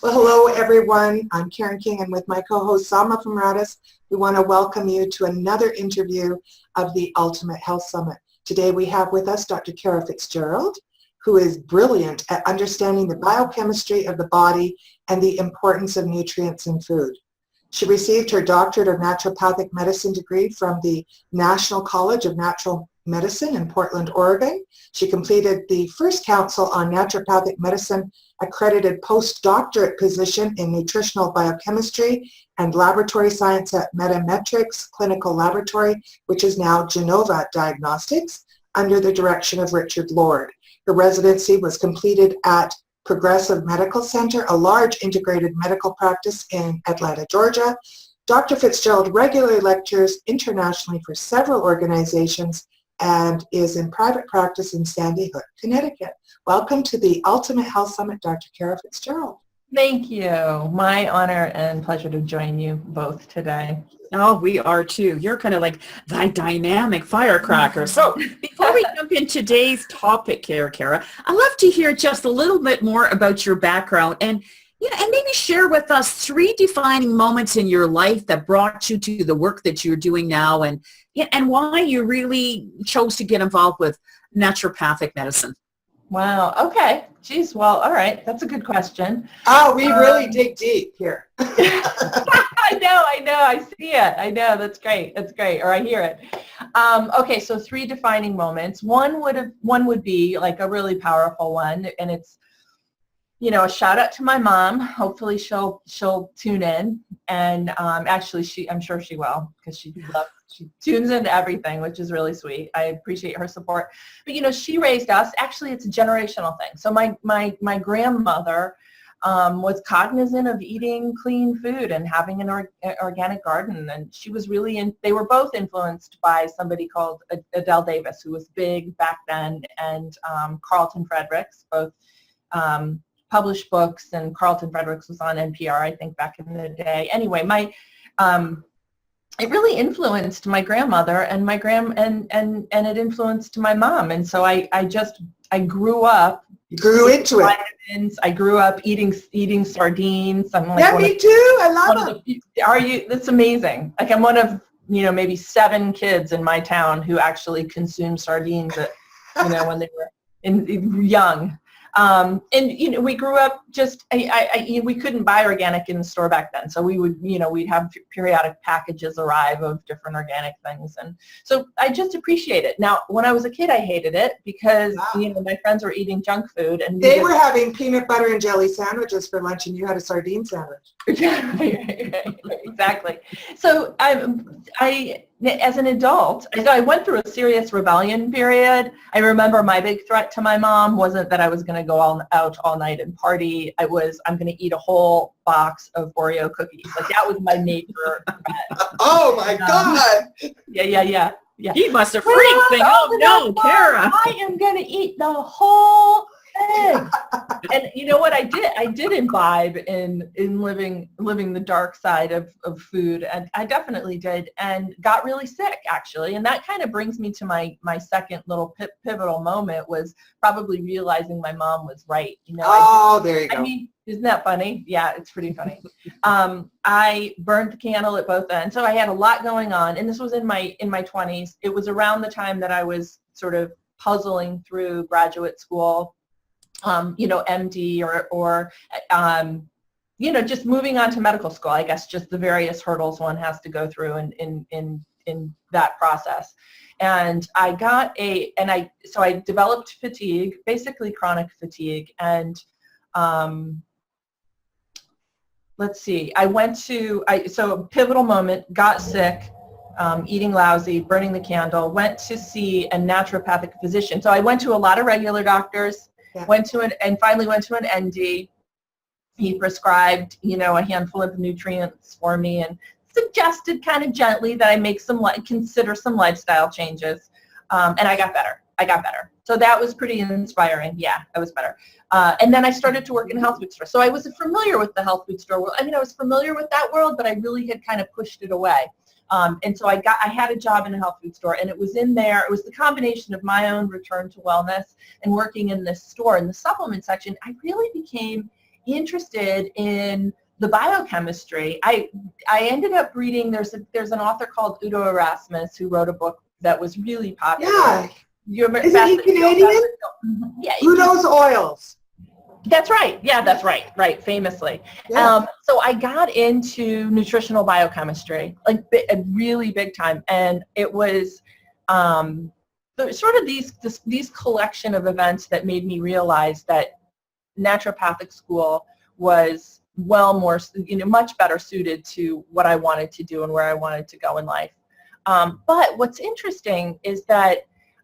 Well, hello everyone. I'm Karen King, and with my co-host Sama Famratis, we want to welcome you to another interview of the Ultimate Health Summit. Today we have with us Dr. Kara Fitzgerald, who is brilliant at understanding the biochemistry of the body and the importance of nutrients in food. She received her doctorate of naturopathic medicine degree from the National College of Natural Medicine in Portland, Oregon. She completed the first Council on Naturopathic Medicine accredited postdoctorate position in nutritional biochemistry and laboratory science at Metametrics Clinical Laboratory, which is now Genova Diagnostics, under the direction of Richard Lord. Her residency was completed at Progressive Medical Center, a large integrated medical practice in Atlanta, Georgia. Dr. Fitzgerald regularly lectures internationally for several organizations and is in private practice in Sandy Hook, Connecticut. Welcome to the Ultimate Health Summit, Dr. Kara Fitzgerald. Thank you. My honor and pleasure to join you both today. Oh, we are too. You're kind of like the dynamic firecracker. So before we jump into today's topic here, Kara, I'd love to hear just a little bit more about your background and maybe share with us 3 defining moments in your life that brought you to the work that you're doing now and why you really chose to get involved with naturopathic medicine. Wow. Okay. Geez. Well, all right. That's a good question. Oh, we really dig deep here. I know. I see it. I know. That's great. Or I hear it. Okay. So 3 defining moments. One would be like a really powerful one, and it's, a shout out to my mom. Hopefully she'll tune in, and actually I'm sure she will, because she tunes into everything, which is really sweet. I appreciate her support. But she raised us. Actually, it's a generational thing. So my grandmother was cognizant of eating clean food and having an organic garden, and she was really they were both influenced by somebody called Adele Davis, who was big back then, and Carlton Fredericks, both published books, and Carlton Fredericks was on NPR, I think, back in the day. Anyway, it really influenced my grandmother and and it influenced my mom. And so I grew up. You grew into vitamins. I grew up eating sardines. I'm like, yeah, me too. I love it. Are you? That's amazing. Like, I'm one of, maybe 7 kids in my town who actually consumed sardines when they were young. And we grew up just we couldn't buy organic in the store back then, so we would we'd have periodic packages arrive of different organic things, and so I just appreciate it. Now, when I was a kid, I hated it because my friends were eating junk food, and they were having peanut butter and jelly sandwiches for lunch, and you had a sardine sandwich. Exactly. So I as an adult, I went through a serious rebellion period. I remember my big threat to my mom wasn't that I was going to go out all night and party. I'm going to eat a whole box of Oreo cookies. Like, that was my major threat. Oh my God. Yeah. He must have freaked me. Oh no, Kara. I am going to eat the whole thing. And you know what I did? I did imbibe in living the dark side of food, and I definitely did, and got really sick, actually. And that kind of brings me to my second little pivotal moment, was probably realizing my mom was right. There you go. I mean, isn't that funny? Yeah, it's pretty funny. I burned the candle at both ends, so I had a lot going on, and this was in my 20s. It was around the time that I was sort of puzzling through graduate school. MD or just moving on to medical school, I guess, just the various hurdles one has to go through in that process. And so I developed fatigue, basically chronic fatigue. And let's see, so pivotal moment, got sick, eating lousy, burning the candle, went to see a naturopathic physician. So I went to a lot of regular doctors. Yeah. Finally went to an ND, He prescribed, a handful of nutrients for me and suggested kind of gently that I make consider some lifestyle changes. And I got better. So that was pretty inspiring. Yeah, I was better. And then I started to work in a health food store. So I was familiar with the health food store world. I was familiar with that world, but I really had kind of pushed it away. And so I had a job in a health food store, and it was in there. It was the combination of my own return to wellness and working in this store in the supplement section. I really became interested in the biochemistry. I ended up reading, there's an author called Udo Erasmus who wrote a book that was really popular. Yeah. Isn't he Canadian? Yeah. Udo's Oils. That's right. Yeah, that's right. Right, famously. Yeah. So I got into nutritional biochemistry, like really big time, and it was sort of these collection of events that made me realize that naturopathic school was much better suited to what I wanted to do and where I wanted to go in life. But what's interesting is that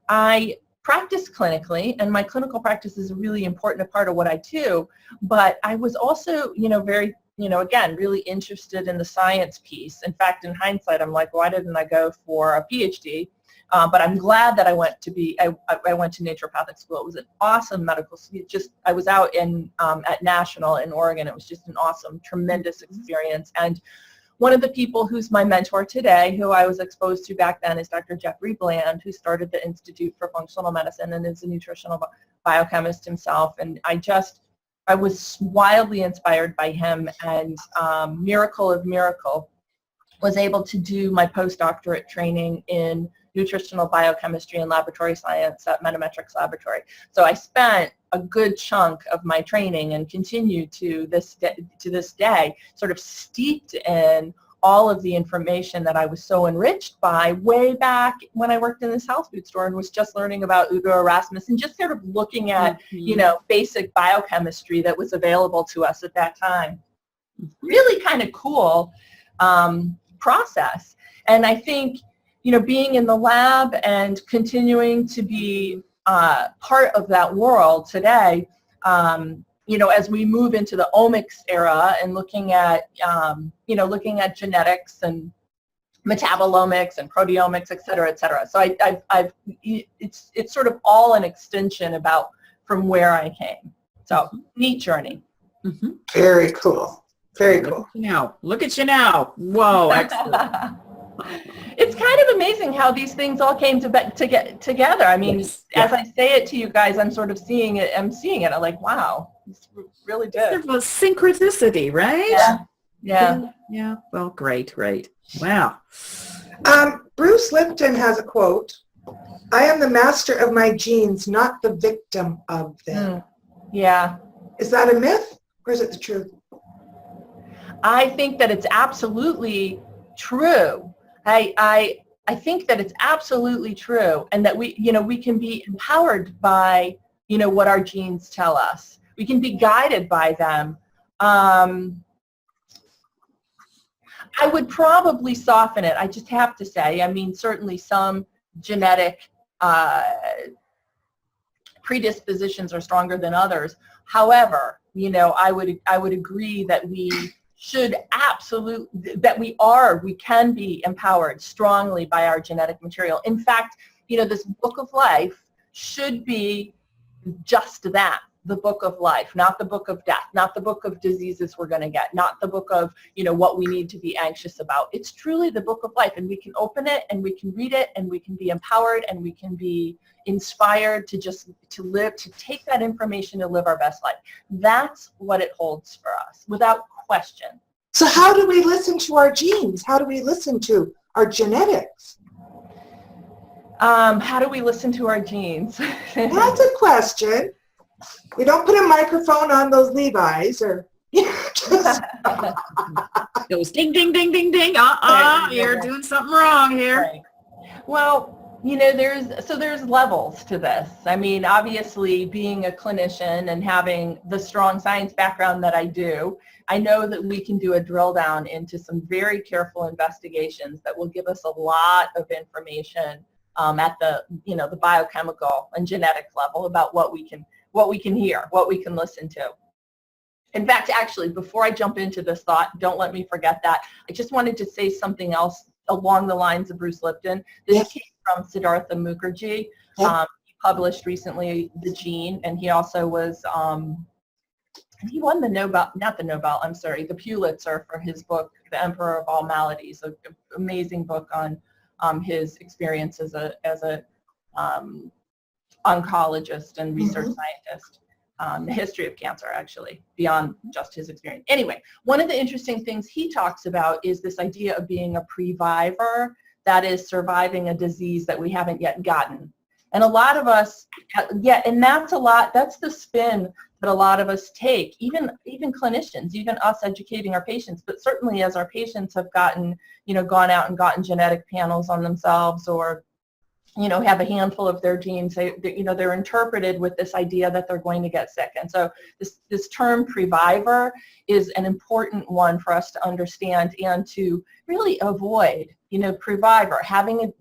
I practice clinically, and my clinical practice is a really important part of what I do, but I was also, very, again, really interested in the science piece. In fact, in hindsight, I'm like, why didn't I go for a PhD? But I'm glad that I went to naturopathic school. It was an awesome medical school. I was out at National in Oregon. It was just an awesome, tremendous experience. And one of the people who's my mentor today, who I was exposed to back then, is Dr. Jeffrey Bland, who started the Institute for Functional Medicine and is a nutritional biochemist himself. And I was wildly inspired by him, and miracle of miracle, was able to do my postdoctorate training in nutritional biochemistry and laboratory science at Metametrics Laboratory. So I spent a good chunk of my training, and continue to this day, sort of steeped in all of the information that I was so enriched by way back when I worked in this health food store and was just learning about Udo Erasmus and just sort of looking at, basic biochemistry that was available to us at that time. Really kind of cool process. And I think, being in the lab and continuing to be part of that world today, as we move into the omics era and looking at genetics and metabolomics and proteomics, et cetera, et cetera. So it's sort of all an extension from where I came. So neat journey. Mm-hmm. Very cool. Very cool. Look at you now. Whoa, excellent. It's kind of amazing how these things all came to get together. I mean, Yes. as I say it to you guys, I'm sort of seeing it. I'm like, wow, it's really good. Sort of a synchronicity, right? Yeah. Yeah. Well, great. Wow. Bruce Lipton has a quote: "I am the master of my genes, not the victim of them." Yeah. Is that a myth, or is it the truth? I think that it's absolutely true. I think that it's absolutely true, and that we can be empowered by, what our genes tell us. We can be guided by them. I would probably soften it. I just have to say, certainly some genetic predispositions are stronger than others. However, I would agree that we can be empowered strongly by our genetic material. In fact, this book of life should be just that, the book of life, not the book of death, not the book of diseases we're going to get, not the book of, what we need to be anxious about. It's truly the book of life, and we can open it and we can read it and we can be empowered and we can be inspired to take that information and live our best life. That's what it holds for us, without question. So how do we listen to our genes? How do we listen to our genetics? How do we listen to our genes? That's a question. We don't put a microphone on those Levi's or just Goes ding, ding, ding, ding, ding. You're doing something wrong here. Right. Well, there's levels to this. Obviously, being a clinician and having the strong science background that I do, I know that we can do a drill down into some very careful investigations that will give us a lot of information at the biochemical and genetic level about what we can hear, what we can listen to. In fact, actually, before I jump into this thought, don't let me forget that. I just wanted to say something else along the lines of Bruce Lipton. This came from Siddhartha Mukherjee. He published recently The Gene, and he also was, he won the Nobel, not the Nobel, I'm sorry, the Pulitzer for his book, The Emperor of All Maladies, an amazing book on his experience as a oncologist and research scientist. The history of cancer, actually, beyond just his experience. Anyway, one of the interesting things he talks about is this idea of being a previvor, that is surviving a disease that we haven't yet gotten. And a lot of us, and that's the spin that a lot of us take, even clinicians, even us educating our patients, but certainly as our patients have gotten, gone out and gotten genetic panels on themselves, or have a handful of their genes, they're interpreted with this idea that they're going to get sick. And so this term previvor is an important one for us to understand and to really avoid, previvor, having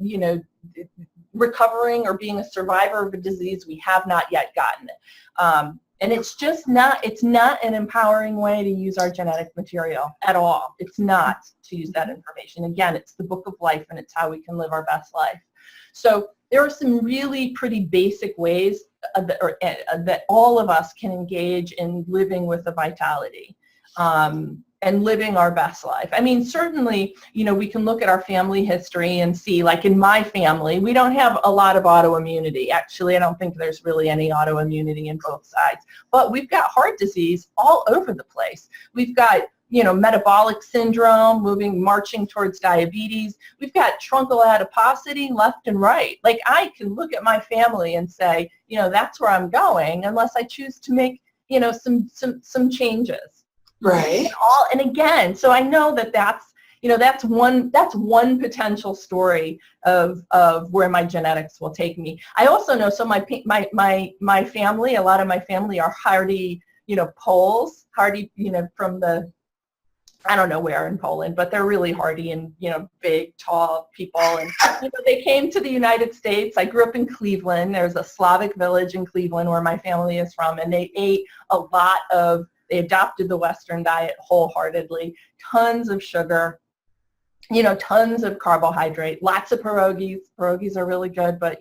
recovering or being a survivor of a disease we have not yet gotten. And it's not an empowering way to use our genetic material at all. It's not to use that information. Again, it's the book of life, and it's how we can live our best life. So there are some really pretty basic ways that all of us can engage in living with a vitality and living our best life. I mean, certainly, we can look at our family history and see, like in my family, we don't have a lot of autoimmunity. Actually, I don't think there's really any autoimmunity in both sides. But we've got heart disease all over the place. We've got metabolic syndrome, marching towards diabetes. We've got truncal adiposity left and right. Like, I can look at my family and say, that's where I'm going, unless I choose to make, some changes. Right. And again, so I know that's one potential story of where my genetics will take me. I also know, so my family, a lot of my family are hardy, Poles, hardy, from the, I don't know where in Poland, but they're really hardy and, big, tall people. And, they came to the United States. I grew up in Cleveland. There's a Slavic village in Cleveland where my family is from, and they ate they adopted the Western diet wholeheartedly. Tons of sugar, tons of carbohydrate, lots of pierogies. Pierogies are really good, but,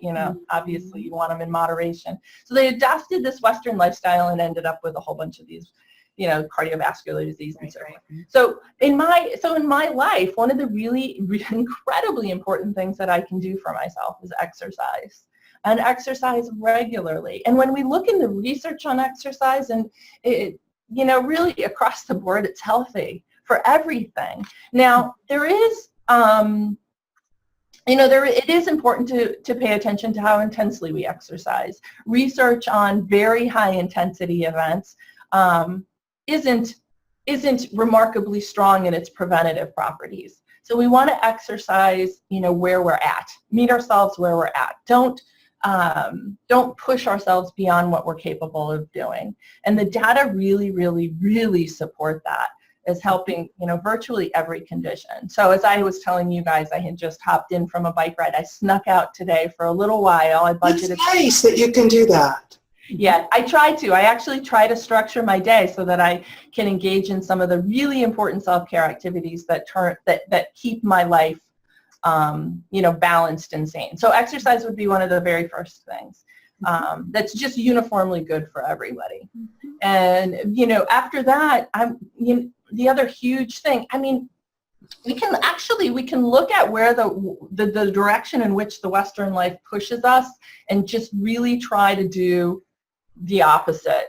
obviously you want them in moderation. So they adopted this Western lifestyle and ended up with a whole bunch of these cardiovascular disease and so forth. So in my life, one of the really incredibly important things that I can do for myself is exercise, and exercise regularly. And when we look in the research on exercise, and it, really across the board, it's healthy for everything. Now, there is, it is important to pay attention to how intensely we exercise. Research on very high intensity events isn't remarkably strong in its preventative properties. So we want to exercise, where we're at, meet ourselves where we're at. Don't push ourselves beyond what we're capable of doing. And the data really, really, really support that as helping, virtually every condition. So as I was telling you guys, I had just hopped in from a bike ride. I snuck out today for a little while. I budgeted. It's nice that you can do that. Yeah, I try to. I actually try to structure my day so that I can engage in some of the really important self-care activities that keep my life, balanced and sane. So exercise would be one of the very first things. That's just uniformly good for everybody. And after that, the other huge thing. I mean, we can look at where the direction in which the Western life pushes us, and just really try to do the opposite.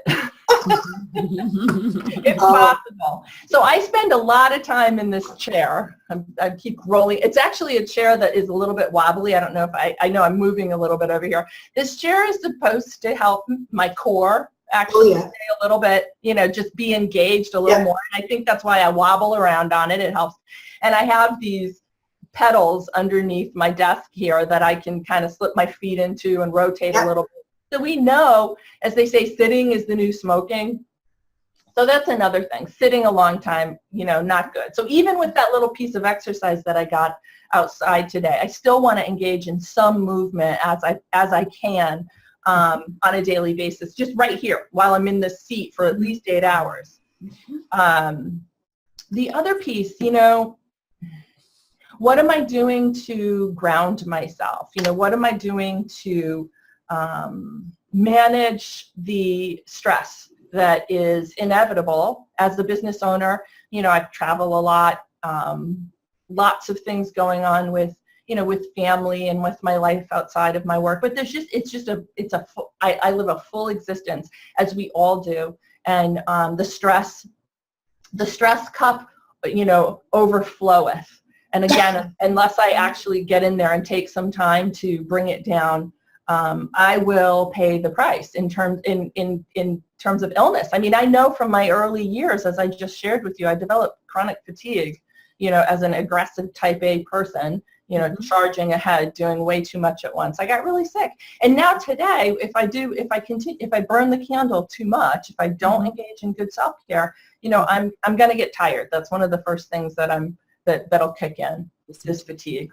If possible. So I spend a lot of time in this chair. I keep rolling. It's actually a chair that is a little bit wobbly. I don't know if I know I'm moving a little bit over here. This chair is supposed to help my core actually stay a little bit, just be engaged a little more. And I think that's why I wobble around on it. It helps. And I have these pedals underneath my desk here that I can kind of slip my feet into and rotate a little bit. So we know, as they say, sitting is the new smoking. So that's another thing. Sitting a long time, not good. So even with that little piece of exercise that I got outside today, I still want to engage in some movement as I can on a daily basis, just right here while I'm in this seat for at least 8 hours. The other piece, what am I doing to ground myself? What am I doing to manage the stress that is inevitable as the business owner? I travel a lot, lots of things going on with family and with my life outside of my work. But I live a full existence, as we all do. And the stress cup, overfloweth. And again, unless I actually get in there and take some time to bring it down, I will pay the price in terms of illness. I mean, I know from my early years, as I just shared with you, I developed chronic fatigue, as an aggressive type A person, charging ahead, doing way too much at once. I got really sick. And now today, if I burn the candle too much, if I don't engage in good self-care, I'm going to get tired. That's one of the first things that'll kick in, is fatigue.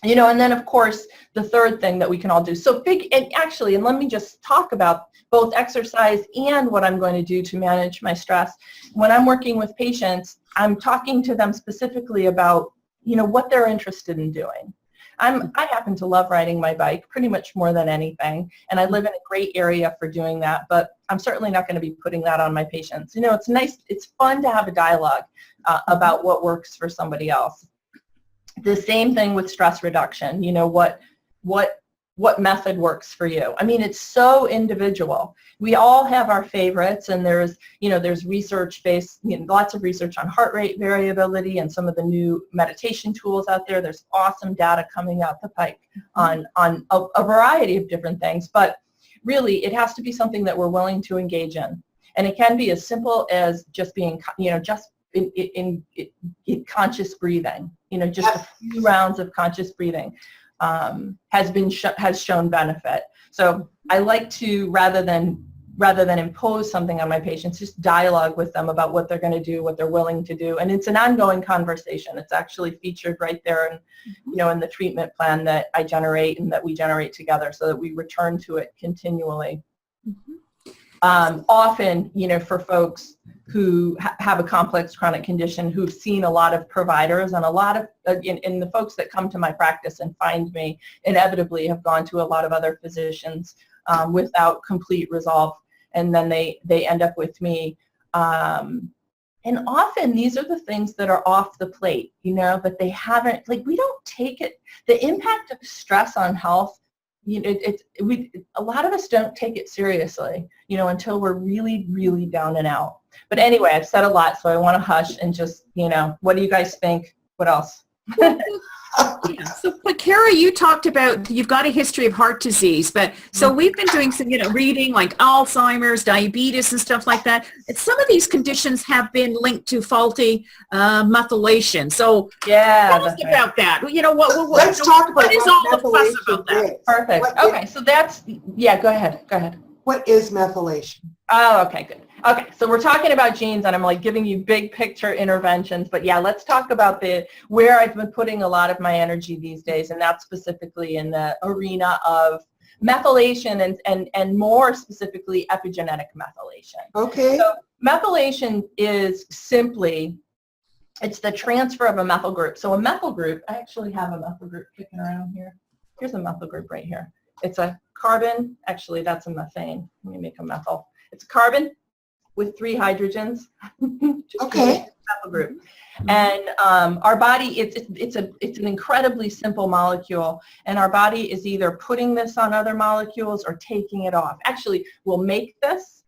And then of course, the third thing that we can all do. And let me just talk about both exercise and what I'm going to do to manage my stress. When I'm working with patients, I'm talking to them specifically about, what they're interested in doing. I happen to love riding my bike pretty much more than anything, and I live in a great area for doing that, but I'm certainly not going to be putting that on my patients. It's nice, it's fun to have a dialogue about what works for somebody else. The same thing with stress reduction. What method works for you? I mean, it's so individual. We all have our favorites, and there's research based, lots of research on heart rate variability and some of the new meditation tools out there. There's awesome data coming out the pike on a variety of different things, but really it has to be something that we're willing to engage in. And it can be as simple as just being, just in conscious breathing, just a few rounds of conscious breathing. Has shown benefit. So I like to, rather than impose something on my patients, just dialogue with them about what they're going to do, what they're willing to do, and it's an ongoing conversation. It's actually featured right there in the treatment plan that I generate and that we generate together, so that we return to it continually. Often, for folks who have a complex chronic condition, who've seen a lot of providers, and a lot of, and the folks that come to my practice and find me inevitably have gone to a lot of other physicians without complete resolve, and then they end up with me. And often these are the things that are off the plate, but they haven't, we don't take it, the impact of stress on health, a lot of us don't take it seriously, until we're really, really down and out. But anyway, I've said a lot, so I want to hush and just, what do you guys think? What else? But Kara, you talked about, you've got a history of heart disease, but so we've been doing some, reading like Alzheimer's, diabetes and stuff like that. And some of these conditions have been linked to faulty methylation. So tell us about that. Let's talk about what is all the fuss about that? Is. Perfect. Okay, so that's, go ahead. What is methylation? Oh, okay, good. Okay, so we're talking about genes, and I'm giving you big picture interventions, but let's talk about where I've been putting a lot of my energy these days, and that's specifically in the arena of methylation and more specifically epigenetic methylation. Okay. So methylation is simply, it's the transfer of a methyl group. So a methyl group, I actually have a methyl group kicking around here. Here's a methyl group right here. It's a carbon, actually that's a methane. Let me make a methyl. It's a carbon with 3 hydrogens. Okay. Methyl group. And our body, it's an incredibly simple molecule, and our body is either putting this on other molecules or taking it off. Actually, we'll make this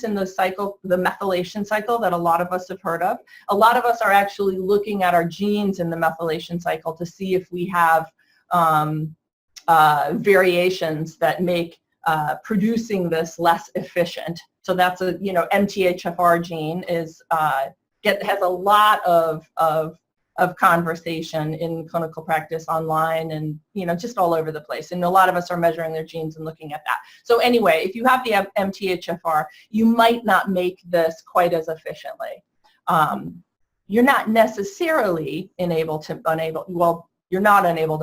in the cycle, the methylation cycle that a lot of us have heard of. A lot of us are actually looking at our genes in the methylation cycle to see if we have variations that make producing this less efficient. So that's a, MTHFR gene is has a lot of conversation in clinical practice, online, and just all over the place. And a lot of us are measuring their genes and looking at that. So anyway, if you have the MTHFR, you might not make this quite as efficiently. You're not necessarily unable to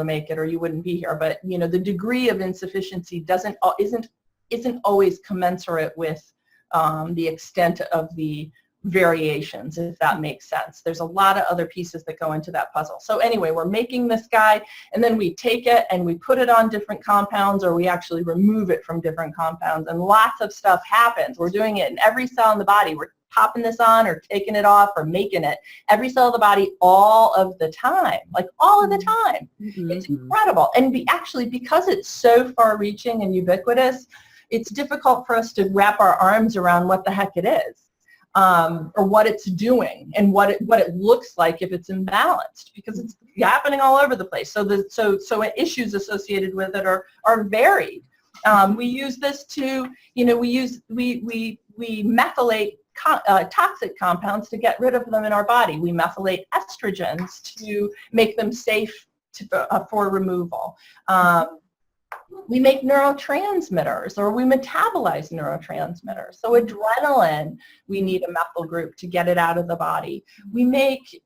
make it, or you wouldn't be here. But the degree of insufficiency isn't always commensurate with the extent of the variations, if that makes sense. There's a lot of other pieces that go into that puzzle. So anyway, we're making this guy, and then we take it and we put it on different compounds, or we actually remove it from different compounds, and lots of stuff happens. We're doing it in every cell in the body. We're popping this on or taking it off or making it. Every cell of the body all of the time, like all of the time. It's incredible. And actually, because it's so far-reaching and ubiquitous, it's difficult for us to wrap our arms around what the heck it is, or what it's doing, and what it looks like if it's imbalanced, because it's happening all over the place. So issues associated with it are varied. We use this to, we methylate toxic compounds to get rid of them in our body. We methylate estrogens to make them safe for removal. We make neurotransmitters, or we metabolize neurotransmitters. So adrenaline, we need a methyl group to get it out of the body. We make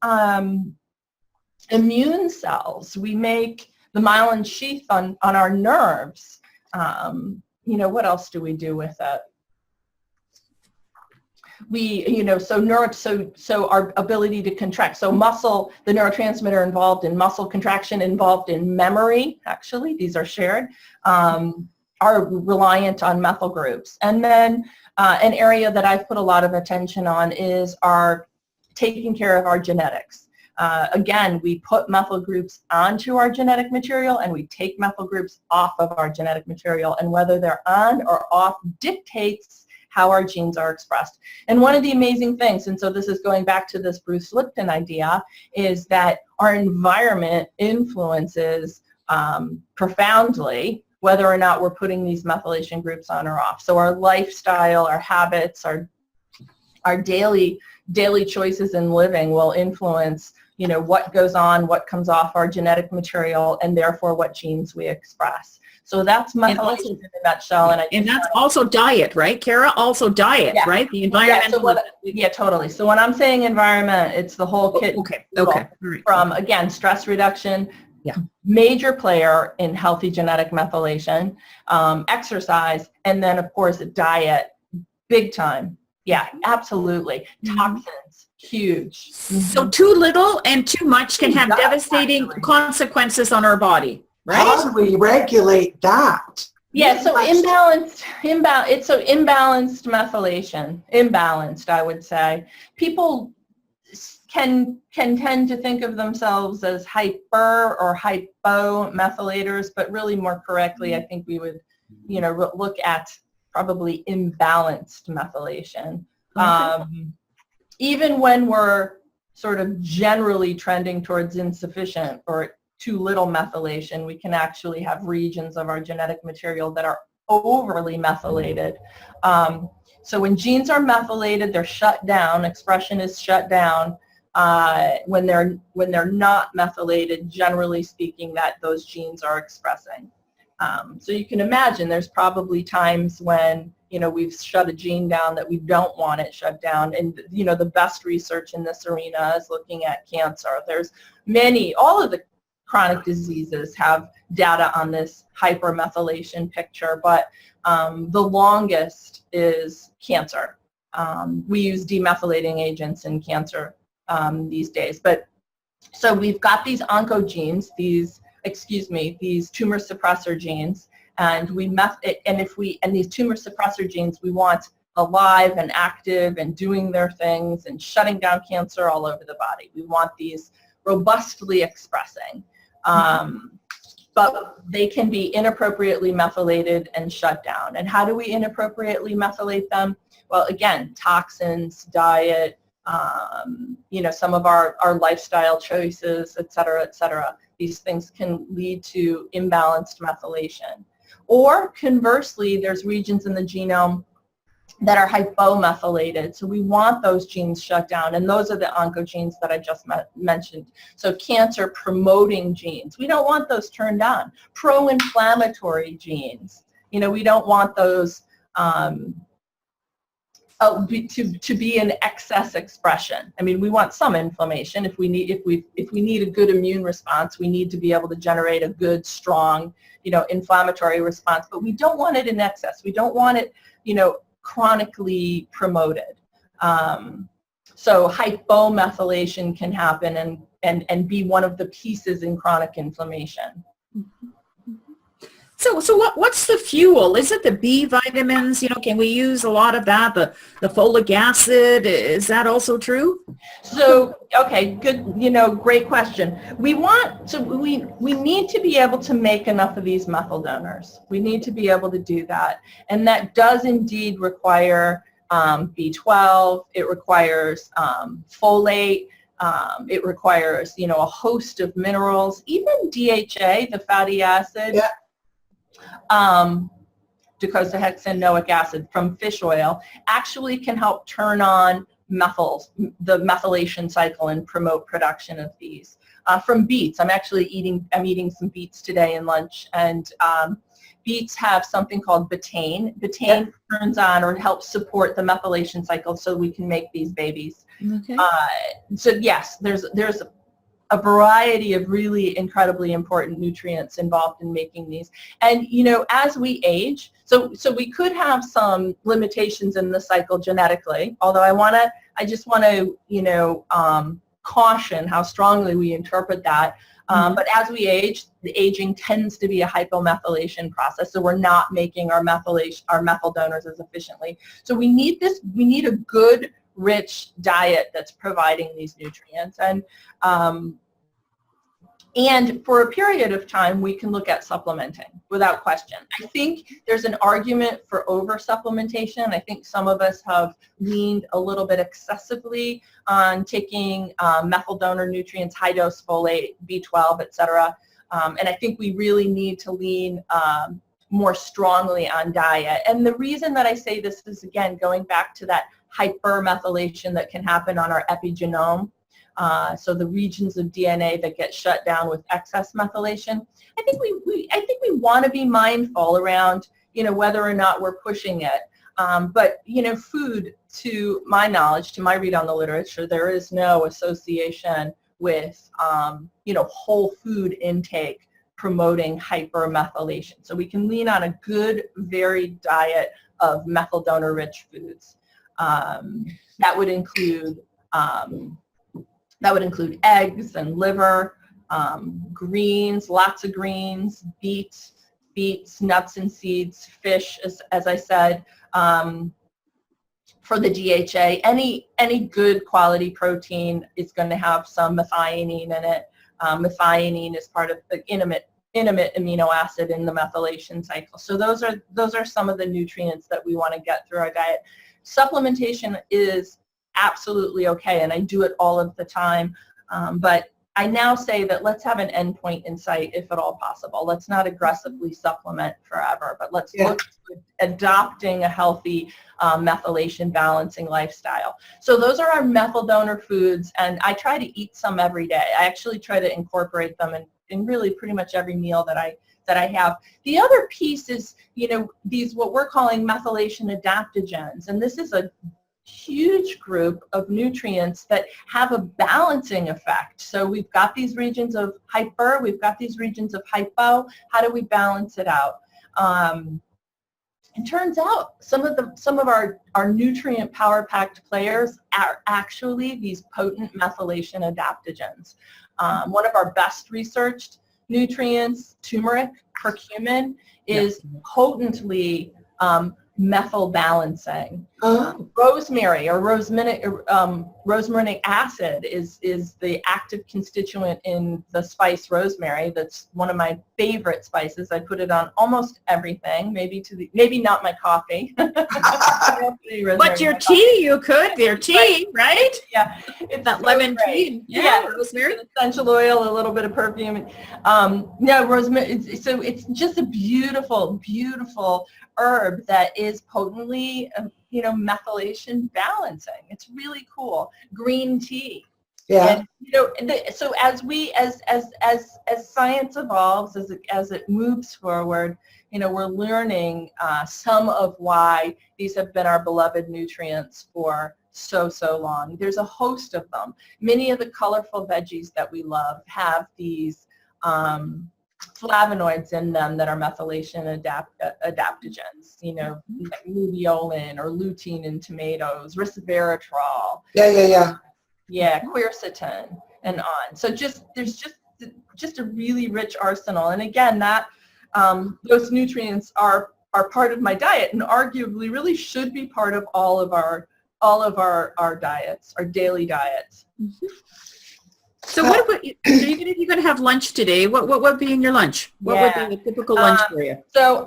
immune cells. We make the myelin sheath on our nerves. What else do we do with it? So our ability to contract. So muscle, the neurotransmitter involved in muscle contraction, involved in memory, actually, these are shared, are reliant on methyl groups. And then an area that I've put a lot of attention on is our taking care of our genetics. Again, we put methyl groups onto our genetic material, and we take methyl groups off of our genetic material, and whether they're on or off dictates how our genes are expressed. And one of the amazing things, and so this is going back to this Bruce Lipton idea, is that our environment influences profoundly whether or not we're putting these methylation groups on or off. So our lifestyle, our habits, our daily choices in living will influence, what goes on, what comes off our genetic material, and therefore what genes we express. So that's methylation in a nutshell. And that's also diet, right, Kara? Also diet, yeah. Right? The environmental. Yeah, totally. So when I'm saying environment, it's the whole kit. Okay. From, again, stress reduction, major player in healthy genetic methylation, exercise, and then, of course, diet, big time. Yeah, absolutely. Toxins, huge. So too little and too much can have devastating consequences on our body. Right? How do we regulate that? Yeah, so imbalanced methylation, imbalanced, I would say. People can tend to think of themselves as hyper or hypomethylators, but really more correctly, I think we would, look at probably imbalanced methylation. Okay. Even when we're sort of generally trending towards insufficient or too little methylation, we can actually have regions of our genetic material that are overly methylated. So when genes are methylated, they're shut down. Expression is shut down. When they're not methylated, generally speaking, that those genes are expressing. So you can imagine there's probably times when we've shut a gene down that we don't want it shut down. And the best research in this arena is looking at cancer. There's all of the chronic diseases have data on this hypermethylation picture, but the longest is cancer. We use demethylating agents in cancer these days. But so we've got these oncogenes, these tumor suppressor genes, and these tumor suppressor genes we want alive and active and doing their things and shutting down cancer all over the body. We want these robustly expressing. But they can be inappropriately methylated and shut down. And how do we inappropriately methylate them? Well, again, toxins, diet, some of our lifestyle choices, et cetera, these things can lead to imbalanced methylation. Or conversely, there's regions in the genome that are hypomethylated. So we want those genes shut down, and those are the oncogenes that I just mentioned. So cancer promoting genes, we don't want those turned on. Pro-inflammatory genes, we don't want those to be in excess expression. I mean, we want some inflammation. If we need a good immune response, we need to be able to generate a good, strong, inflammatory response. But we don't want it in excess. We don't want it, chronically promoted. So hypomethylation can happen and be one of the pieces in chronic inflammation. So what's the fuel? Is it the B vitamins? Can we use a lot of that? The folic acid, is that also true? So, okay, good, great question. We need to be able to make enough of these methyl donors. We need to be able to do that. And that does indeed require B12, it requires folate, it requires, a host of minerals, even DHA, the fatty acid. Yeah. Docosahexaenoic acid from fish oil actually can help turn on the methylation cycle and promote production of these. From beets, I'm eating some beets today in lunch, and beets have something called betaine. Betaine turns on or helps support the methylation cycle so we can make these babies. Okay. So yes, there's a variety of really incredibly important nutrients involved in making these. And, as we age, so we could have some limitations in the cycle genetically, although I just want to, caution how strongly we interpret that. But as we age, the aging tends to be a hypomethylation process, so we're not making our methyl donors as efficiently. So we need a good, rich diet that's providing these nutrients. And for a period of time, we can look at supplementing without question. I think there's an argument for over-supplementation. I think some of us have leaned a little bit excessively on taking methyl donor nutrients, high-dose folate, B12, et cetera. And I think we really need to lean more strongly on diet. And the reason that I say this is, again, going back to that hypermethylation that can happen on our epigenome. So the regions of DNA that get shut down with excess methylation. I think we want to be mindful around, whether or not we're pushing it. But, food, to my knowledge, to my read on the literature, there is no association with, whole food intake promoting hypermethylation. So we can lean on a good, varied diet of methyl donor-rich foods. That would include eggs and liver, greens, lots of greens, beets, nuts and seeds, fish, as I said. For the DHA, any good quality protein is going to have some methionine in it. Methionine is part of the intimate amino acid in the methylation cycle. So those are some of the nutrients that we want to get through our diet. Supplementation is absolutely okay, and I do it all of the time, but I now say that let's have an endpoint in sight if at all possible. Let's not aggressively supplement forever, but let's look at adopting a healthy methylation balancing lifestyle. So those are our methyl donor foods, and I try to eat some every day. I actually try to incorporate them in really pretty much every meal that I have. The other piece is, these what we're calling methylation adaptogens, and this is a huge group of nutrients that have a balancing effect. So we've got these regions of hyper, we've got these regions of hypo. How do we balance it out? It turns out some of our nutrient power-packed players are actually these potent methylation adaptogens. One of our best researched nutrients, turmeric, curcumin, is potently methyl balancing. Rosemary or rosmarinic acid is the active constituent in the spice rosemary. That's one of my favorite spices. I put it on almost everything, maybe not my coffee. But your tea, you could. Your tea, right? Yeah. It's that so lemon great. tea. Yeah, rosemary. Essential oil, a little bit of perfume. Rosemary. So it's just a beautiful, beautiful herb that is potently, methylation balancing. It's really cool. Green tea. Yeah. And, so as science evolves, as it moves forward, we're learning some of why these have been our beloved nutrients for so long. There's a host of them. Many of the colorful veggies that we love have these flavonoids in them that are methylation adaptogens, luteolin or lutein in tomatoes, resveratrol. Yeah. Quercetin and on. So there's just a really rich arsenal. And again, that those nutrients are part of my diet and arguably really should be part of all of our diets, our daily diets. Mm-hmm. So what about you? So you're going to have lunch today. What would be in your lunch? What would be the typical lunch for you? So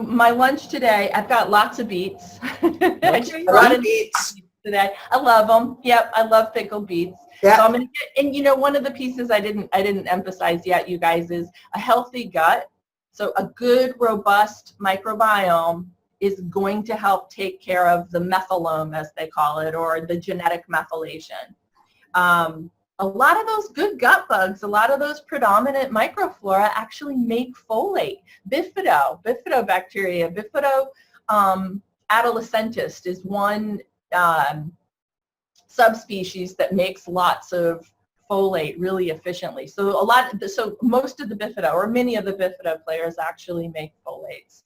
my lunch today, I've got lots of beets. I just I brought love in beets. today. I love them. Yep, I love pickled beets. Yeah. So I'm gonna get, and one of the pieces I didn't emphasize yet, you guys, is a healthy gut. So a good, robust microbiome is going to help take care of the methylome, as they call it, or the genetic methylation. A lot of those good gut bugs, a lot of those predominant microflora actually make folate. Bifidobacteria, Bifido adolescentis is one subspecies that makes lots of folate really efficiently. So most of the Bifido, or many of the Bifido players, actually make folates.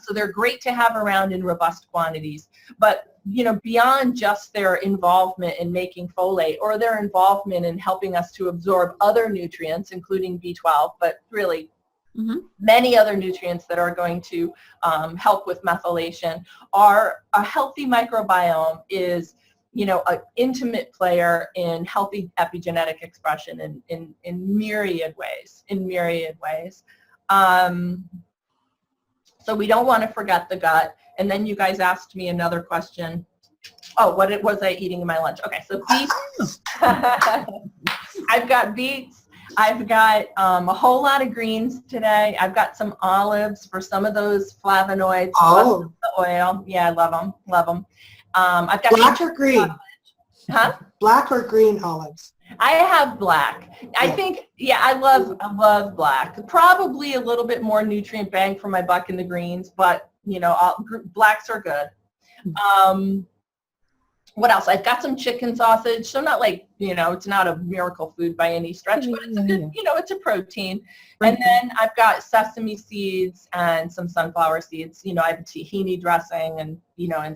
So they're great to have around in robust quantities. But beyond just their involvement in making folate or their involvement in helping us to absorb other nutrients, including B12, but really many other nutrients that are going to help with methylation, a healthy microbiome is an intimate player in healthy epigenetic expression in myriad ways. So we don't want to forget the gut. And then you guys asked me another question. Oh, what was I eating in my lunch? Okay, so beets. I've got beets. I've got a whole lot of greens today. I've got some olives for some of those flavonoids. Oh. The oil. Yeah, I love them. I've got black or green? Huh? Black or green olives? I have black. I think, I love black. Probably a little bit more nutrient bang for my buck in the greens, but blacks are good. What else? I've got some chicken sausage, so not like, it's not a miracle food by any stretch, but it's a good, it's a protein. And then I've got sesame seeds and some sunflower seeds. I have a tahini dressing and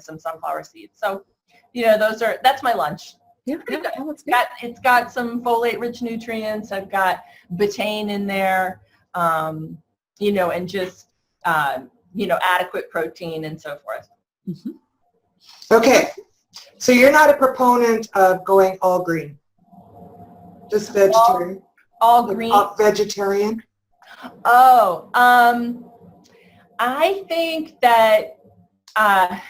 some sunflower seeds. So, that's my lunch. Yeah, It's got some folate-rich nutrients. I've got betaine in there, and just, adequate protein and so forth. Okay, so you're not a proponent of going all green, just vegetarian? All green? Vegetarian? Oh, I think that, I'm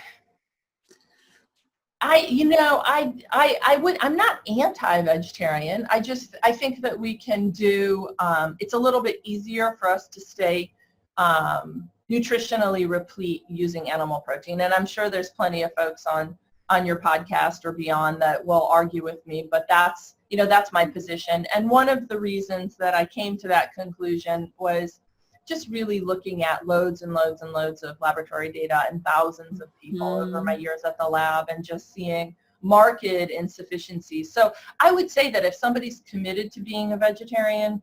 not anti-vegetarian. I think that we can do, it's a little bit easier for us to stay nutritionally replete using animal protein. And I'm sure there's plenty of folks on your podcast or beyond that will argue with me, but that's my position. And one of the reasons that I came to that conclusion was just really looking at loads and loads and loads of laboratory data and thousands of people over my years at the lab and just seeing marked insufficiencies. So I would say that if somebody's committed to being a vegetarian,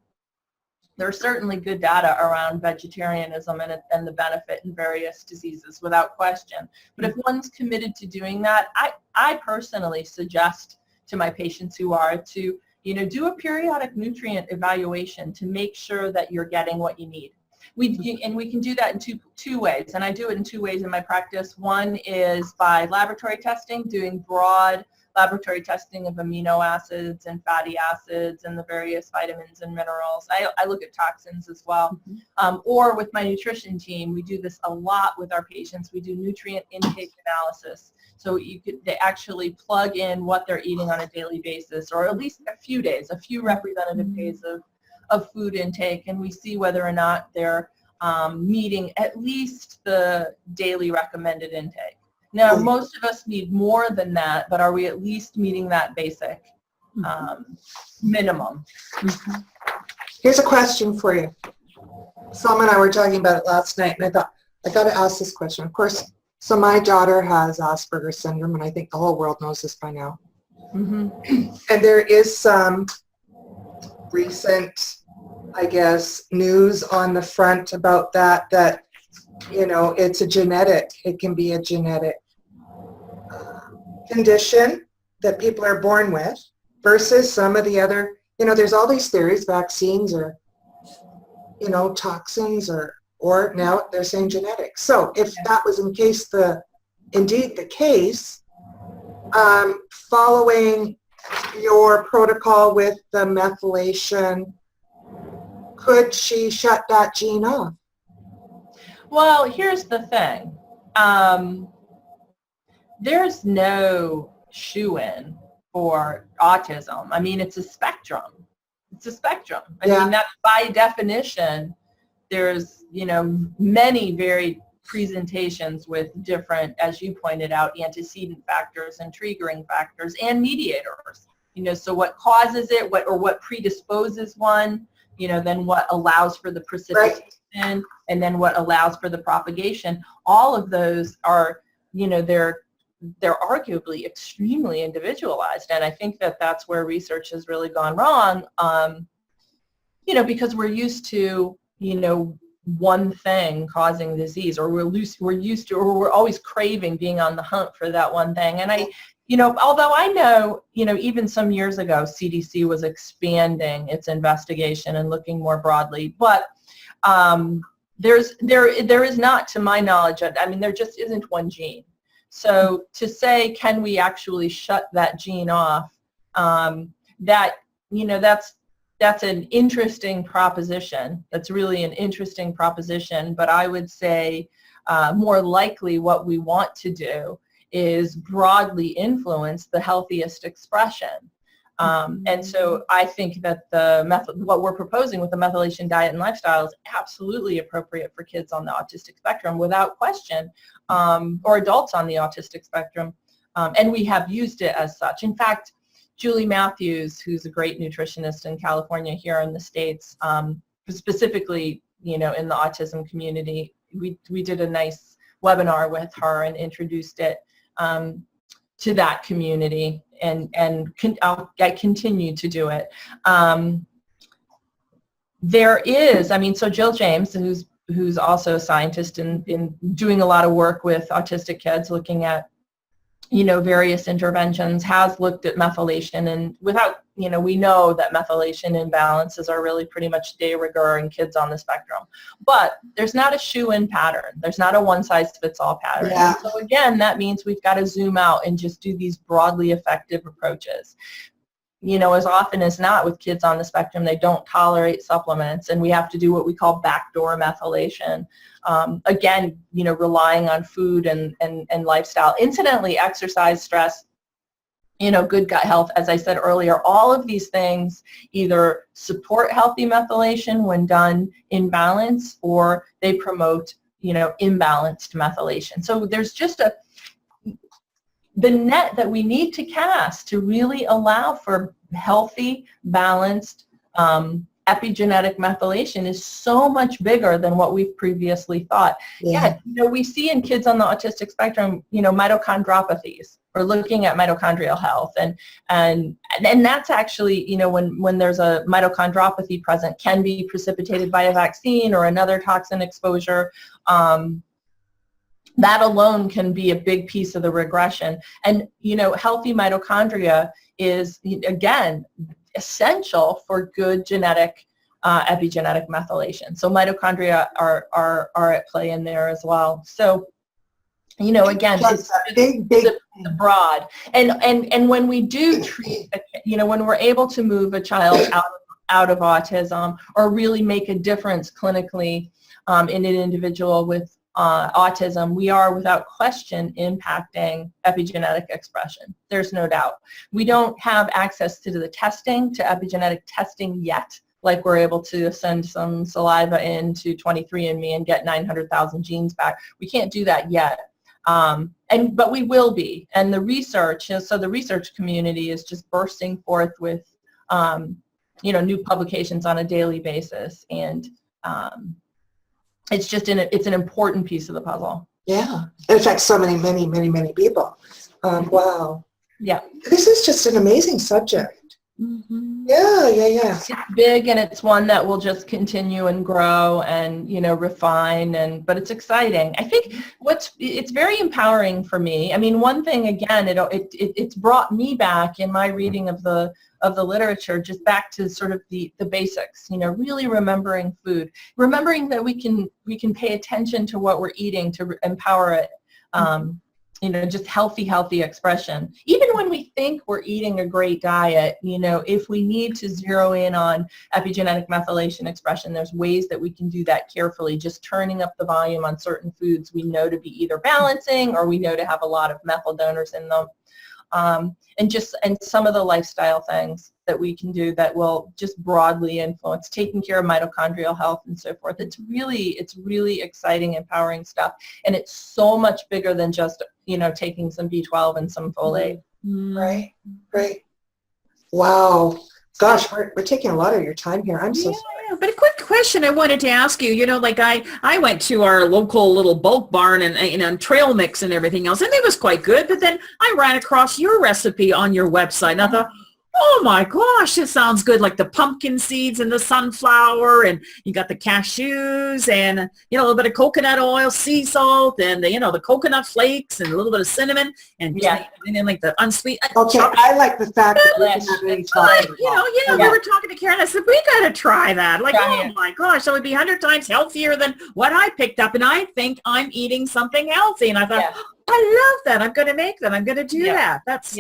there's certainly good data around vegetarianism and the benefit in various diseases without question. But if one's committed to doing that, I personally suggest to my patients who are to do a periodic nutrient evaluation to make sure that you're getting what you need. We can do that in two ways, and I do it in two ways in my practice. One is by laboratory testing, doing broad laboratory testing of amino acids and fatty acids and the various vitamins and minerals. I look at toxins as well. Or with my nutrition team, we do this a lot with our patients. We do nutrient intake analysis. So they actually plug in what they're eating on a daily basis, or at least a few representative days of food intake, and we see whether or not they're meeting at least the daily recommended intake. Now, most of us need more than that, but are we at least meeting that basic minimum? Here's a question for you. Selma and I were talking about it last night, and I thought, I got to ask this question. Of course, so my daughter has Asperger's syndrome, and I think the whole world knows this by now. And there is some recent I guess, news on the front about that, you know, it's it can be a genetic condition that people are born with versus some of the other, you know, there's all these theories, vaccines or, you know, toxins or now they're saying genetics. So if that was indeed the case, following your protocol with the methylation, could she shut that gene off? Well, here's the thing. There's no shoo-in for autism. I mean, it's a spectrum. It's a spectrum. I mean, that by definition, there's, you know, many varied presentations with different, as you pointed out, antecedent factors and triggering factors and mediators. You know, so what causes it, what predisposes one, you know, then what allows for the precipitation, right, and then what allows for the propagation. All of those are, you know, they're arguably extremely individualized, and I think that that's where research has really gone wrong. You know, because we're used to, you know, one thing causing disease, or we're used to, or we're always craving being on the hunt for that one thing. And you know, although I know, you know, even some years ago, CDC was expanding its investigation and looking more broadly, but there is not, to my knowledge, I mean, there just isn't one gene. So to say, can we actually shut that gene off, that, you know, that's an interesting proposition. That's really an interesting proposition, but I would say more likely what we want to do is broadly influence the healthiest expression. And so I think that what we're proposing with the methylation diet and lifestyle is absolutely appropriate for kids on the autistic spectrum without question, or adults on the autistic spectrum. And we have used it as such. In fact, Julie Matthews, who's a great nutritionist in California here in the States, specifically, you know, in the autism community, we did a nice webinar with her and introduced it to that community, and I continue to do it. There is, I mean, so Jill James, who's also a scientist in doing a lot of work with autistic kids, looking at, you know, various interventions, has looked at methylation, and without, you know, we know that methylation imbalances are really pretty much de rigueur in kids on the spectrum. But there's not a shoe-in pattern. There's not a one-size-fits-all pattern. Yeah. So again, that means we've got to zoom out and just do these broadly effective approaches. You know, as often as not with kids on the spectrum, they don't tolerate supplements, and we have to do what we call backdoor methylation. Again, you know, relying on food and lifestyle. Incidentally, exercise, stress, you know, good gut health, as I said earlier, all of these things either support healthy methylation when done in balance, or they promote, you know, imbalanced methylation. So there's just the net that we need to cast to really allow for healthy, balanced, epigenetic methylation is so much bigger than what we've previously thought. Yeah, you know, we see in kids on the autistic spectrum, you know, mitochondropathies. We're looking at mitochondrial health, and that's actually, you know, when there's a mitochondropathy present, can be precipitated by a vaccine or another toxin exposure. That alone can be a big piece of the regression. And, you know, healthy mitochondria is, again, essential for good genetic, epigenetic methylation. So mitochondria are at play in there as well. So, you know, again, it's broad. And when we do treat, you know, when we're able to move a child out of autism, or really make a difference clinically in an individual with autism, we are without question impacting epigenetic expression. There's no doubt. We don't have access to the testing, to epigenetic testing yet, like we're able to send some saliva into 23andMe and get 900,000 genes back. We can't do that yet. But we will be. And the research, so the research community is just bursting forth with, you know, new publications on a daily basis. And it's just it's an important piece of the puzzle. Yeah, it affects so many people. Wow. Yeah. This is just an amazing subject. Mm-hmm. Yeah, yeah, yeah. It's big, and it's one that will just continue and grow and, refine, but it's exciting. I think it's very empowering for me. I mean, one thing, again, it's brought me back in my reading of the literature, just back to sort of the basics, really remembering food, remembering that we can pay attention to what we're eating to empower it. Just healthy expression. Even when we think we're eating a great diet, if we need to zero in on epigenetic methylation expression, there's ways that we can do that carefully, just turning up the volume on certain foods we know to be either balancing or we know to have a lot of methyl donors in them. And some of the lifestyle things that we can do that will just broadly influence taking care of mitochondrial health and so forth. It's really exciting, empowering stuff, and it's so much bigger than just taking some B12 and some folate. Right. Wow. Gosh, we're taking a lot of your time here. I'm so sorry. But a quick question I wanted to ask you, like I went to our local little bulk barn and trail mix and everything else, and it was quite good. But then I ran across your recipe on your website, and I thought, oh my gosh, it sounds good, like the pumpkin seeds and the sunflower, and you got the cashews and, a little bit of coconut oil, sea salt, and the coconut flakes and a little bit of cinnamon, and then like the unsweet. Okay, I like the fact that we didn't have any chocolate. We were talking to Karen. I said, we got to try that. Like, oh my gosh, that would be 100 times healthier than what I picked up, and I think I'm eating something healthy. And I thought, I love that. I'm going to make that. I'm going to do that. That's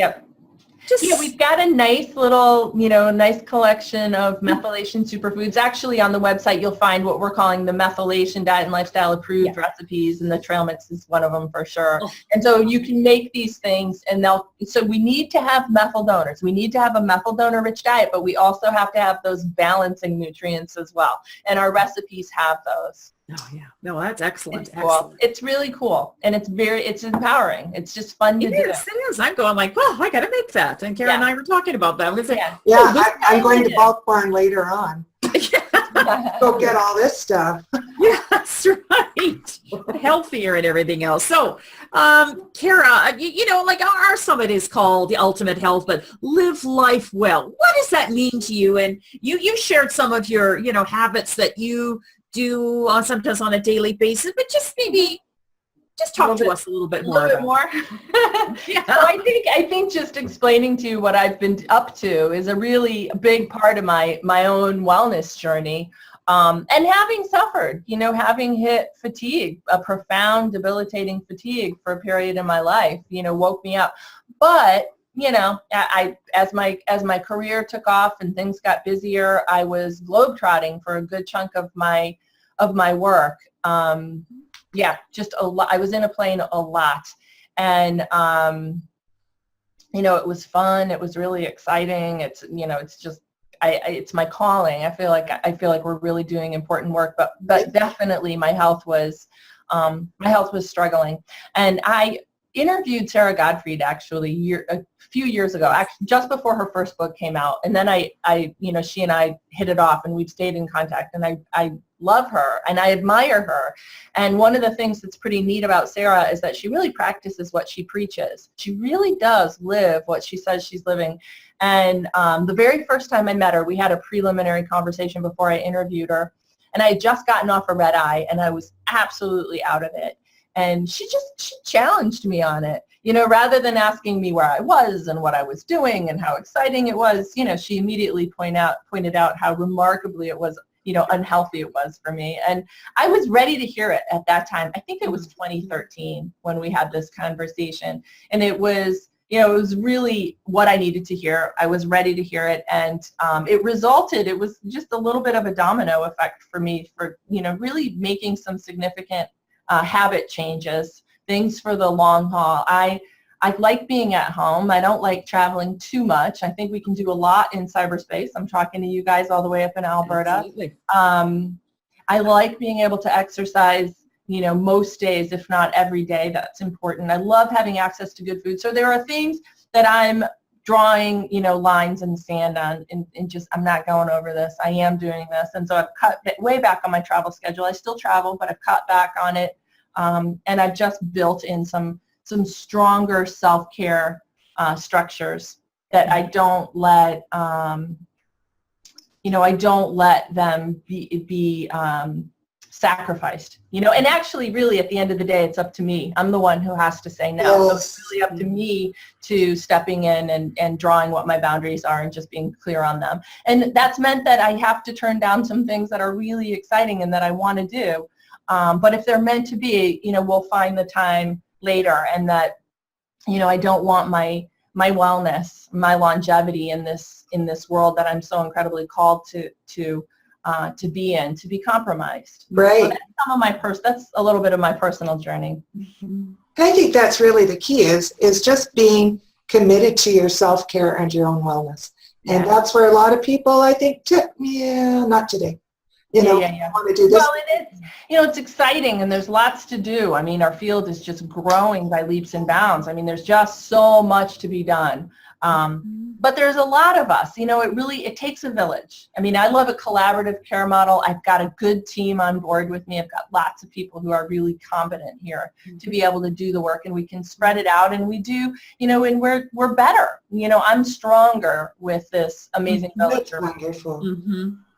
we've got a nice little, nice collection of methylation superfoods. Actually, on the website, you'll find what we're calling the methylation diet and lifestyle approved recipes, and the trail mix is one of them for sure. And so you can make these things, and so we need to have methyl donors. We need to have a methyl donor rich diet, but we also have to have those balancing nutrients as well. And our recipes have those. Oh yeah, no, that's excellent. It's cool. It's really cool, and it's empowering. It's just fun to do. It is. I'm going like, well, I got to make that. And Karen and I were talking about that. I'm going to say, I'm going to bulk barn later on. Go get all this stuff. Yeah, that's right. Healthier and everything else. So, Kara, like our summit is called the Ultimate Health, but live life well. What does that mean to you? And you shared some of your, habits that you do sometimes on a daily basis, but just talk to us a little bit more. So I think just explaining to you what I've been up to is a really big part of my own wellness journey. And having suffered, having hit fatigue, a profound debilitating fatigue for a period in my life, woke me up. But as my career took off and things got busier, I was globetrotting for a good chunk of my work. Just a lot. I was in a plane a lot, and it was fun. It was really exciting. It's it's my calling. I feel like we're really doing important work, but definitely my health was struggling, and I interviewed Sarah Gottfried actually a few years ago, actually just before her first book came out, and then I she and I hit it off, and we've stayed in contact, and I love her and I admire her. And one of the things that's pretty neat about Sarah is that she really practices what she preaches. She really does live what she says she's living. And the very first time I met her, we had a preliminary conversation before I interviewed her, and I had just gotten off a red eye, and I was absolutely out of it. And she challenged me on it, rather than asking me where I was and what I was doing and how exciting it was. She immediately pointed out how remarkably it was, unhealthy it was for me. And I was ready to hear it at that time. I think it was 2013 when we had this conversation, and it was, it was really what I needed to hear. I was ready to hear it, and it was just a little bit of a domino effect for me for, really making some significant habit changes, things for the long haul. I like being at home. I don't like traveling too much. I think we can do a lot in cyberspace. I'm talking to you guys all the way up in Alberta. Absolutely. I like being able to exercise, most days, if not every day. That's important. I love having access to good food. So there are things that I'm drawing, lines in the sand on, and just, I'm not going over this. I am doing this. And so I've cut way back on my travel schedule. I still travel, but I've cut back on it. And I've just built in some stronger self-care structures that I don't let I don't let them be sacrificed, and actually really at the end of the day, it's up to me. I'm the one who has to say no. So it's really up to me to stepping in and drawing what my boundaries are and just being clear on them. And that's meant that I have to turn down some things that are really exciting and that I want to do. But if they're meant to be, we'll find the time later, and that, I don't want my wellness, my longevity in this world that I'm so incredibly called to be in, to be compromised. Right. So that's a little bit of my personal journey. I think that's really the key is just being committed to your self-care and your own wellness. And that's where a lot of people, I think, not today. I want to do this. Well, it's exciting, and there's lots to do. I mean, our field is just growing by leaps and bounds. I mean, there's just so much to be done. But there's a lot of us. It takes a village. I mean, I love a collaborative care model. I've got a good team on board with me. I've got lots of people who are really competent here to be able to do the work, and we can spread it out, and we do, and we're better. I'm stronger with this amazing village. That's wonderful.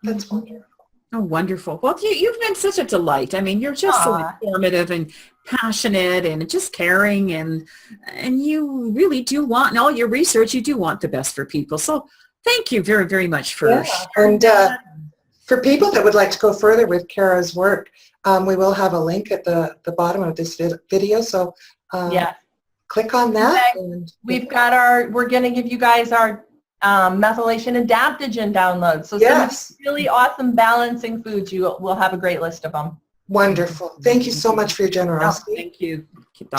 That's wonderful. Oh, wonderful. Well, you've been such a delight. I mean, you're just so informative and passionate and just caring, and you really do want, in all your research, you do want the best for people. So thank you very, very much for sharing. And for people that would like to go further with Kara's work, we will have a link at the bottom of this video. So click on that. And we're going to give you guys our methylation adaptogen download. So some really awesome balancing foods. We'll have a great list of them. Wonderful. Thank you so much for your generosity. Oh, thank you.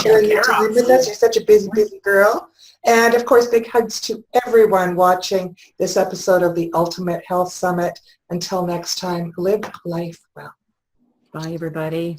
Sharing your time with us. You're such a busy, busy girl. And of course, big hugs to everyone watching this episode of the Ultimate Health Summit. Until next time, live life well. Bye, everybody.